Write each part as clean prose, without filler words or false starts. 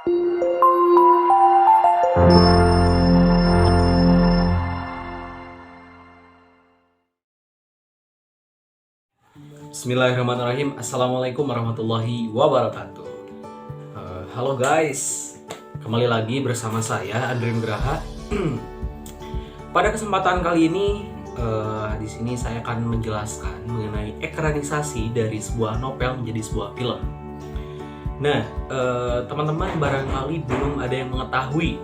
Bismillahirrahmanirrahim. Assalamualaikum warahmatullahi wabarakatuh. Halo guys, kembali lagi bersama saya Andre Nugraha. Pada kesempatan kali ini, di sini saya akan menjelaskan mengenai ekranisasi dari sebuah novel menjadi sebuah film. Nah, teman-teman barangkali belum ada yang mengetahui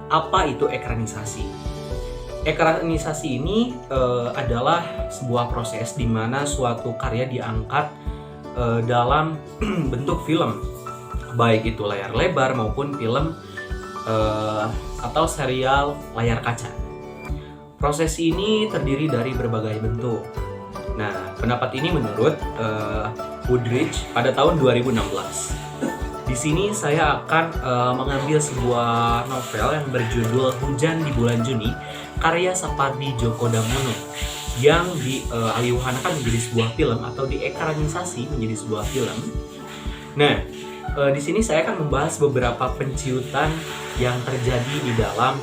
apa itu ekranisasi. Ekranisasi ini adalah sebuah proses di mana suatu karya diangkat dalam bentuk film, baik itu layar lebar maupun film atau serial layar kaca. Proses ini terdiri dari berbagai bentuk. Nah, pendapat ini menurut Woodridge pada tahun 2016. Di sini saya akan mengambil sebuah novel yang berjudul Hujan di Bulan Juni, karya Sapardi Djoko Damono, yang dialihwahanakan menjadi sebuah film atau diekranisasi menjadi sebuah film. Nah, di sini saya akan membahas beberapa penciutan yang terjadi di dalam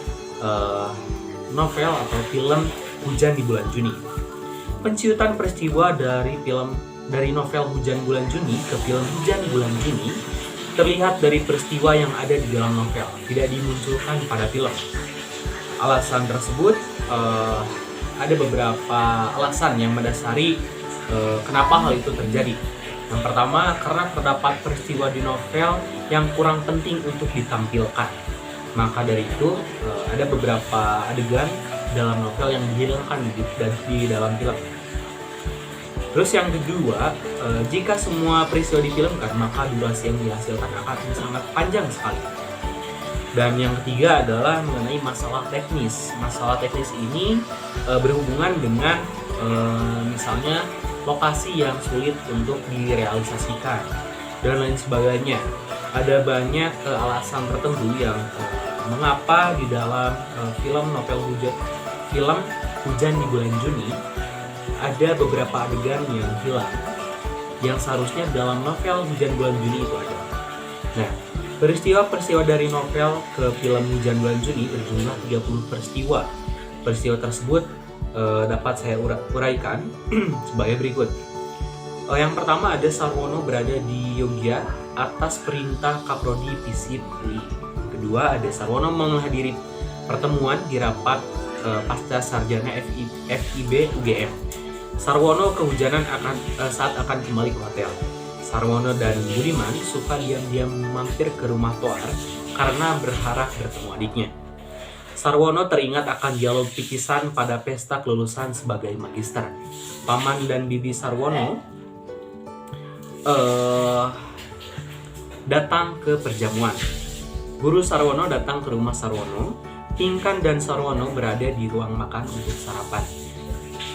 novel atau film Hujan di Bulan Juni. Penciutan peristiwa dari novel Hujan Bulan Juni ke film Hujan di Bulan Juni terlihat dari peristiwa yang ada di dalam novel, tidak dimunculkan pada film. Alasan tersebut ada beberapa alasan yang mendasari kenapa hal itu terjadi. Yang pertama, karena terdapat peristiwa di novel yang kurang penting untuk ditampilkan. Maka dari itu ada beberapa adegan dalam novel yang dihilangkan di dalam film. Terus yang kedua, jika semua peristiwa difilmkan, maka durasi yang dihasilkan akan sangat panjang sekali. Dan yang ketiga adalah mengenai masalah teknis. Masalah teknis ini berhubungan dengan misalnya lokasi yang sulit untuk direalisasikan dan lain sebagainya. Ada banyak alasan tertentu yang mengapa di dalam film Hujan di Bulan Juni ada beberapa adegan yang hilang, yang seharusnya dalam novel Hujan Bulan Juni itu ada. Nah, peristiwa-peristiwa dari novel ke film Hujan Bulan Juni berjumlah 30 peristiwa. Peristiwa tersebut dapat saya uraikan sebagai berikut. Yang pertama, ada Sarwono berada di Yogya atas perintah Kaprodi Pisipuli. Kedua, ada Sarwono menghadiri pertemuan di rapat pasca sarjana FIB UGM. Sarwono kehujanan saat akan kembali ke hotel. Sarwono dan Budiman suka diam-diam mampir ke rumah Toar karena berharap bertemu adiknya. Sarwono teringat akan dialog pikisan pada pesta kelulusan sebagai magister. Paman dan bibi Sarwono datang ke perjamuan. Guru Sarwono datang ke rumah Sarwono. Pinkan dan Sarwono berada di ruang makan untuk sarapan.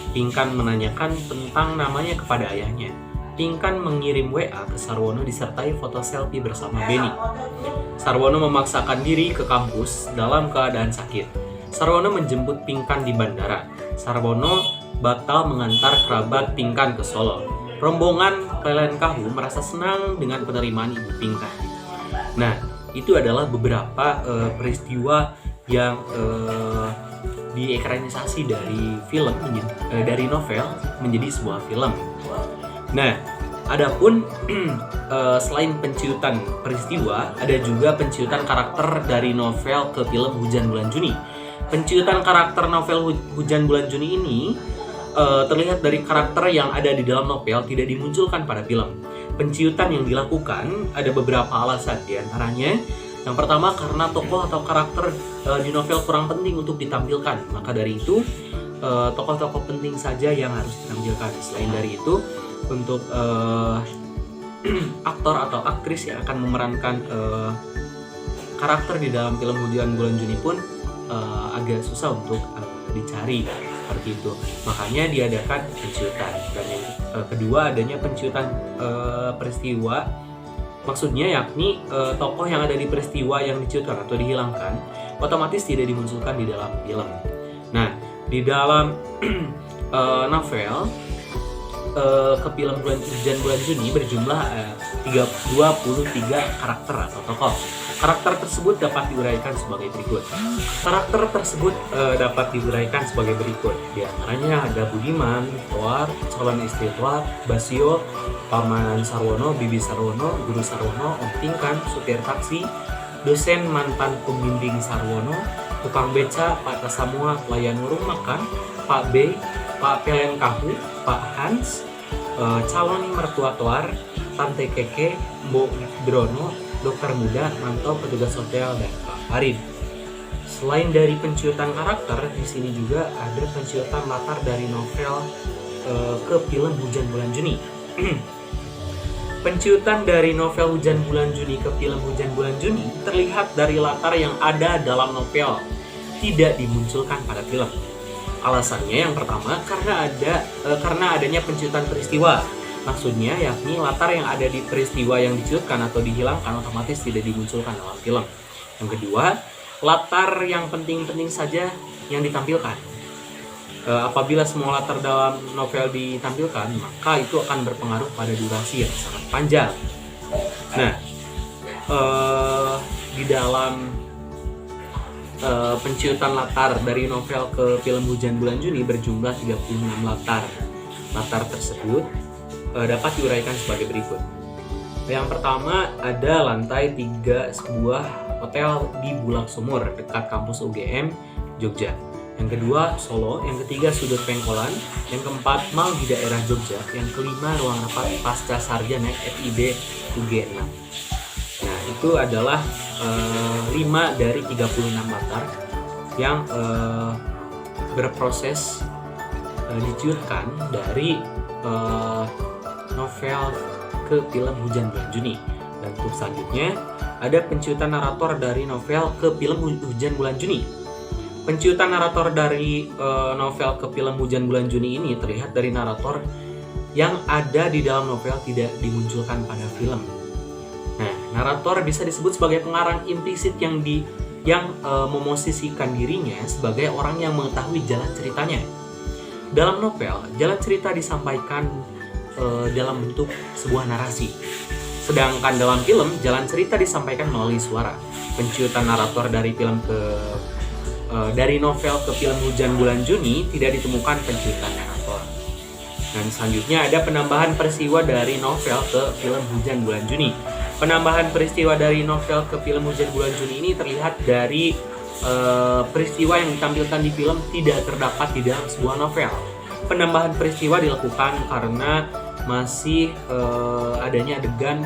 Pinkan menanyakan tentang namanya kepada ayahnya. Pinkan mengirim WA ke Sarwono disertai foto selfie bersama Benny. Sarwono memaksakan diri ke kampus dalam keadaan sakit. Sarwono menjemput Pinkan di bandara. Sarwono batal mengantar kerabat Pinkan ke Solo. Rombongan Pelelengkahu merasa senang dengan penerimaan ibu Pinkan. Nah, itu adalah beberapa peristiwa yang diekranisasi dari dari novel menjadi sebuah film. Nah, adapun selain penciutan peristiwa, ada juga penciutan karakter dari novel ke film Hujan Bulan Juni. Penciutan karakter novel Hujan Bulan Juni ini terlihat dari karakter yang ada di dalam novel tidak dimunculkan pada film. Penciutan yang dilakukan ada beberapa alasan, diantaranya yang pertama karena tokoh atau karakter di novel kurang penting untuk ditampilkan. Maka dari itu tokoh-tokoh penting saja yang harus ditampilkan. Selain dari itu, untuk aktor atau aktris yang akan memerankan karakter di dalam film Hujan Bulan Juni pun agak susah untuk dicari seperti itu. Makanya diadakan penciutan. Dan yang kedua, adanya penciutan peristiwa. Maksudnya yakni tokoh yang ada di peristiwa yang diciutkan atau dihilangkan otomatis tidak dimunculkan di dalam film. Nah, di dalam novel ke film Hujan Bulan Juni berjumlah 23 karakter atau tokoh. Karakter tersebut dapat diuraikan sebagai berikut. Di antaranya ada Budiman, Toar, calon istri Toar, Basio, Paman Sarwono, Bibi Sarwono, Guru Sarwono, Om Tingkan, supir taksi, dosen mantan pembimbing Sarwono, tukang beca, Pak Tasamua, pelayan warung makan, Pak B, Pak Pelen Kahu, Pak Hans, calon mertua Toar, Tante Keke, Mbok Drono, dokter muda, mantau petugas hotel, dan Pak Farid. Selain dari penciutan karakter, di sini juga ada penciutan latar dari novel ke film Hujan Bulan Juni. Penciutan dari novel Hujan Bulan Juni ke film Hujan Bulan Juni terlihat dari latar yang ada dalam novel, tidak dimunculkan pada film. Alasannya yang pertama karena adanya penciutan peristiwa. Maksudnya yakni latar yang ada di peristiwa yang diciutkan atau dihilangkan otomatis tidak dimunculkan dalam film. Yang kedua, latar yang penting-penting saja yang ditampilkan. Apabila semua latar dalam novel ditampilkan, maka itu akan berpengaruh pada durasi yang sangat panjang. Nah, di dalam penciutan latar dari novel ke film Hujan Bulan Juni berjumlah 36 latar. Latar tersebut dapat diuraikan sebagai berikut. Yang pertama ada lantai 3 sebuah hotel di Bulak Sumur dekat kampus UGM Jogja. Yang kedua Solo, yang ketiga sudut Pengkolan, yang keempat mal di daerah Jogja, yang kelima ruang rapat pasca sarjana FIB UG6. Nah, itu adalah 5 dari 36 latar yang berproses diciutkan dari novel ke film Hujan Bulan Juni. Dan untuk selanjutnya ada penciutan narator dari novel ke film Hujan Bulan Juni. Penciutan narator dari novel ke film Hujan Bulan Juni ini terlihat dari narator yang ada di dalam novel tidak dimunculkan pada film. Nah, narator bisa disebut sebagai pengarang implisit yang memosisikan dirinya sebagai orang yang mengetahui jalan ceritanya. Dalam novel, jalan cerita disampaikan dalam bentuk sebuah narasi. Sedangkan dalam film, jalan cerita disampaikan melalui suara. Penciutan narator dari novel ke film Hujan Bulan Juni tidak ditemukan penciutan narator. Dan selanjutnya ada penambahan peristiwa dari novel ke film Hujan Bulan Juni. Penambahan peristiwa dari novel ke film Hujan Bulan Juni ini terlihat dari peristiwa yang ditampilkan di film tidak terdapat di dalam sebuah novel. Penambahan peristiwa dilakukan karena masih adanya adegan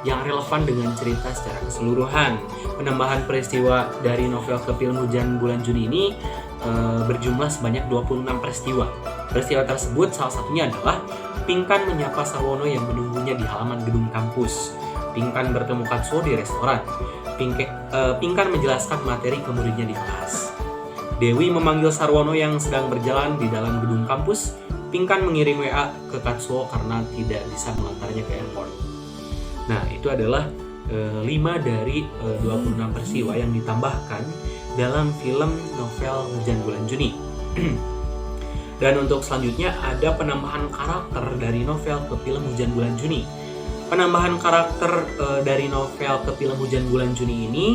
yang relevan dengan cerita secara keseluruhan. Penambahan peristiwa dari novel ke film Hujan Bulan Juni ini berjumlah sebanyak 26 peristiwa. Peristiwa tersebut salah satunya adalah Pingkan menyapa Sarwono yang menunggunya di halaman gedung kampus. Pingkan bertemu Katsuo di restoran. Pingkan menjelaskan materi ke muridnya di kelas. Dewi memanggil Sarwono yang sedang berjalan di dalam gedung kampus. Pingkan mengirim WA ke Katsuo karena tidak bisa mengantarnya ke airport. Nah, itu adalah 5 dari 26 peristiwa yang ditambahkan dalam film novel Hujan Bulan Juni. Dan untuk selanjutnya ada penambahan karakter dari novel ke film Hujan Bulan Juni. Penambahan karakter dari novel ke film Hujan Bulan Juni ini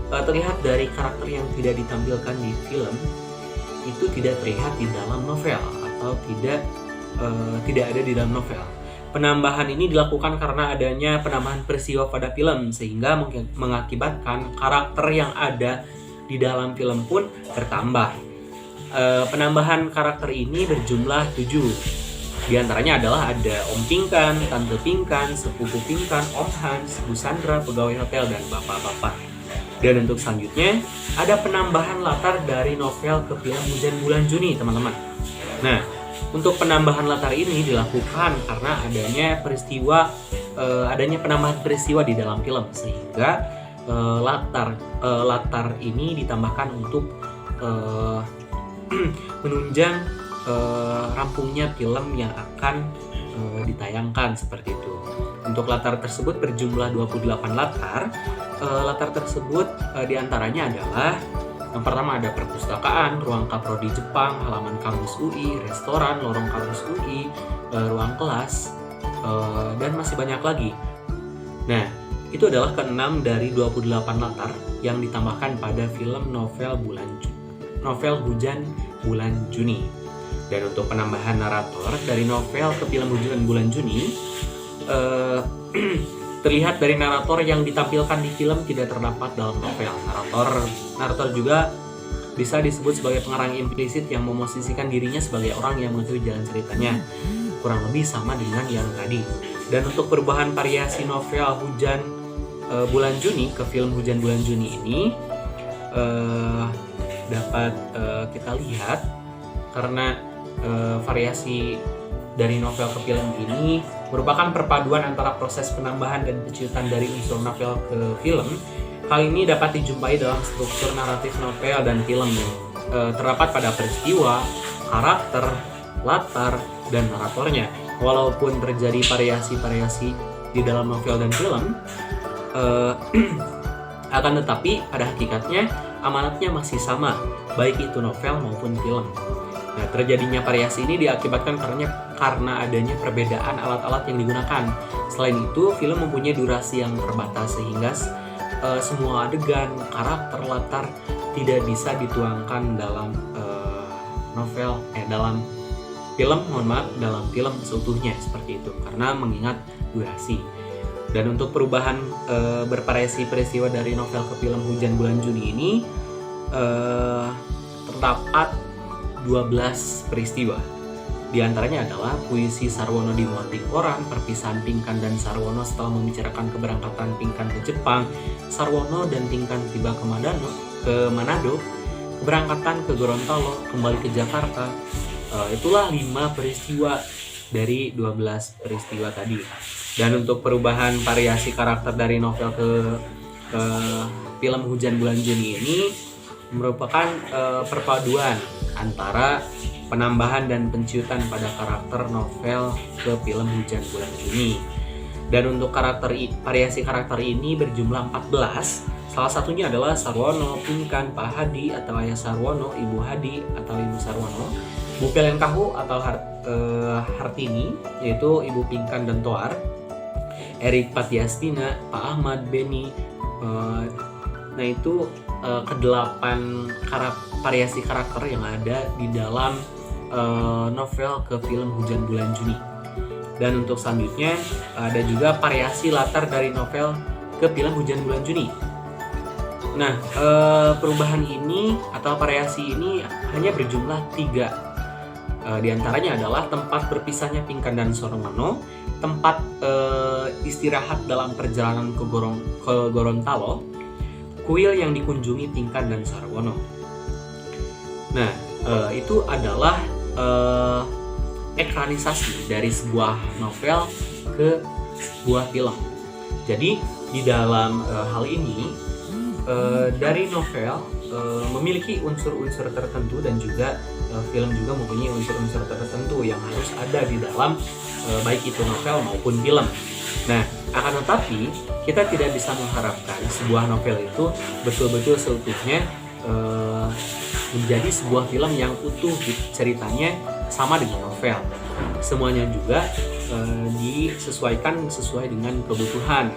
terlihat dari karakter yang tidak ditampilkan di film itu tidak terlihat di dalam novel atau tidak ada di dalam novel. Penambahan ini dilakukan karena adanya penambahan peristiwa pada film sehingga mengakibatkan karakter yang ada di dalam film pun bertambah. Penambahan karakter ini berjumlah 7. Di antaranya adalah ada Om Pingkan, Tante Pingkan, Sepupu Pingkan, Om Hans, Bu Sandra, pegawai hotel, dan bapak-bapak. Dan untuk selanjutnya ada penambahan latar dari novel ke film Hujan Bulan Juni, teman-teman. Nah, untuk penambahan latar ini dilakukan karena adanya penambahan peristiwa di dalam film sehingga latar ini ditambahkan untuk menunjang rampungnya film yang akan ditayangkan seperti itu. Untuk latar tersebut berjumlah 28 latar. Latar tersebut diantaranya adalah Yang pertama ada perpustakaan, ruang kaprodi Jepang, halaman kampus UI, restoran, lorong kampus UI, ruang kelas, dan masih banyak lagi. Nah, itu adalah ke-6 dari 28 latar yang ditambahkan pada film novel Hujan Bulan Juni. Dan untuk penambahan narator dari novel ke film Hujan Bulan Juni, terlihat dari narator yang ditampilkan di film tidak terdapat dalam novel. Narator juga bisa disebut sebagai pengarang implisit yang memosisikan dirinya sebagai orang yang mengetahui jalan ceritanya. Kurang lebih sama dengan yang tadi. Dan untuk perubahan variasi novel Hujan Bulan Juni ke film Hujan Bulan Juni ini dapat kita lihat karena variasi dari novel ke film ini merupakan perpaduan antara proses penambahan dan penciutan dari unsur novel ke film. Hal ini dapat dijumpai dalam struktur naratif novel dan film yang terdapat pada peristiwa, karakter, latar, dan naratornya. Walaupun terjadi variasi-variasi di dalam novel dan film, akan tetapi pada hakikatnya amanatnya masih sama, baik itu novel maupun film. Nah, terjadinya variasi ini diakibatkan karena adanya perbedaan alat-alat yang digunakan. Selain itu, film mempunyai durasi yang terbatas sehingga semua adegan, karakter, latar tidak bisa dituangkan dalam dalam film seutuhnya seperti itu karena mengingat durasi. Dan untuk perubahan bervariasi peristiwa dari novel ke film Hujan Bulan Juni ini terdapat 12 peristiwa. Di antaranya adalah puisi Sarwono dimuat di koran, perpisahan Pinkan dan Sarwono setelah membicarakan keberangkatan Pinkan ke Jepang, Sarwono dan Pinkan tiba ke Manado, keberangkatan ke Gorontalo, kembali ke Jakarta. Itulah 5 peristiwa dari 12 peristiwa tadi. Dan untuk perubahan variasi karakter dari novel ke film Hujan Bulan Juni ini merupakan perpaduan antara penambahan dan penciutan pada karakter novel ke film Hujan Bulan Juni. Dan untuk variasi karakter ini berjumlah 14. Salah satunya adalah Sarwono, Pinkan, Pak Hadi atau Ayah Sarwono, Ibu Hadi atau Ibu Sarwono, Bu Pelengkahu atau Hartini yaitu Ibu Pinkan dan Toar, Erik Patiastina, Pak Ahmad, Beni. Nah itu ke-8 variasi karakter yang ada di dalam novel ke film Hujan Bulan Juni. Dan untuk selanjutnya ada juga variasi latar dari novel ke film Hujan Bulan Juni. Nah perubahan ini atau variasi ini hanya berjumlah 3. Di antaranya adalah tempat berpisahnya Pinkan dan Sarwono, tempat istirahat dalam perjalanan ke Gorontalo, kuil yang dikunjungi Pinkan dan Sarwono. Nah, itu adalah ekranisasi dari sebuah novel ke sebuah film. Jadi di dalam hal ini dari novel memiliki unsur-unsur tertentu dan juga film juga mempunyai unsur-unsur tertentu yang harus ada di dalam baik itu novel maupun film. Nah, akan tetapi kita tidak bisa mengharapkan sebuah novel itu betul-betul seutuhnya menjadi sebuah film yang utuh ceritanya sama dengan novel. Semuanya juga disesuaikan sesuai dengan kebutuhan.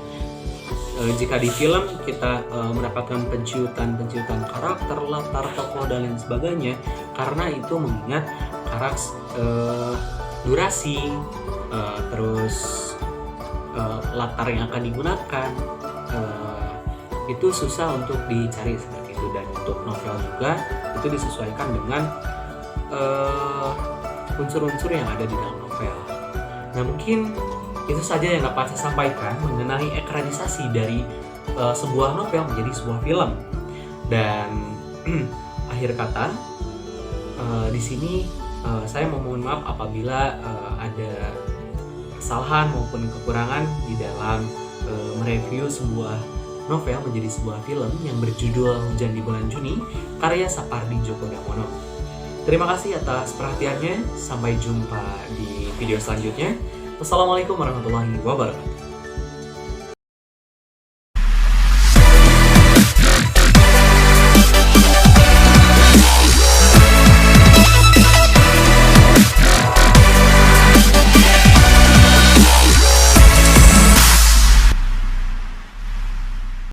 Jika di film kita mendapatkan penciutan karakter, latar tokoh dan lain sebagainya, karena itu mengingat durasi, terus latar yang akan digunakan, itu susah untuk dicari seperti itu. Dan untuk novel juga itu disesuaikan dengan unsur-unsur yang ada di dalam novel. Nah mungkin itu saja yang dapat saya sampaikan mengenai ekranisasi dari sebuah novel menjadi sebuah film. Dan akhir kata di sini saya memohon maaf apabila ada kesalahan maupun kekurangan di dalam mereview sebuah novel menjadi sebuah film yang berjudul Hujan di Bulan Juni karya Sapardi Djoko Damono. Terima kasih atas perhatiannya. Sampai jumpa di video selanjutnya. Wassalamualaikum warahmatullahi wabarakatuh.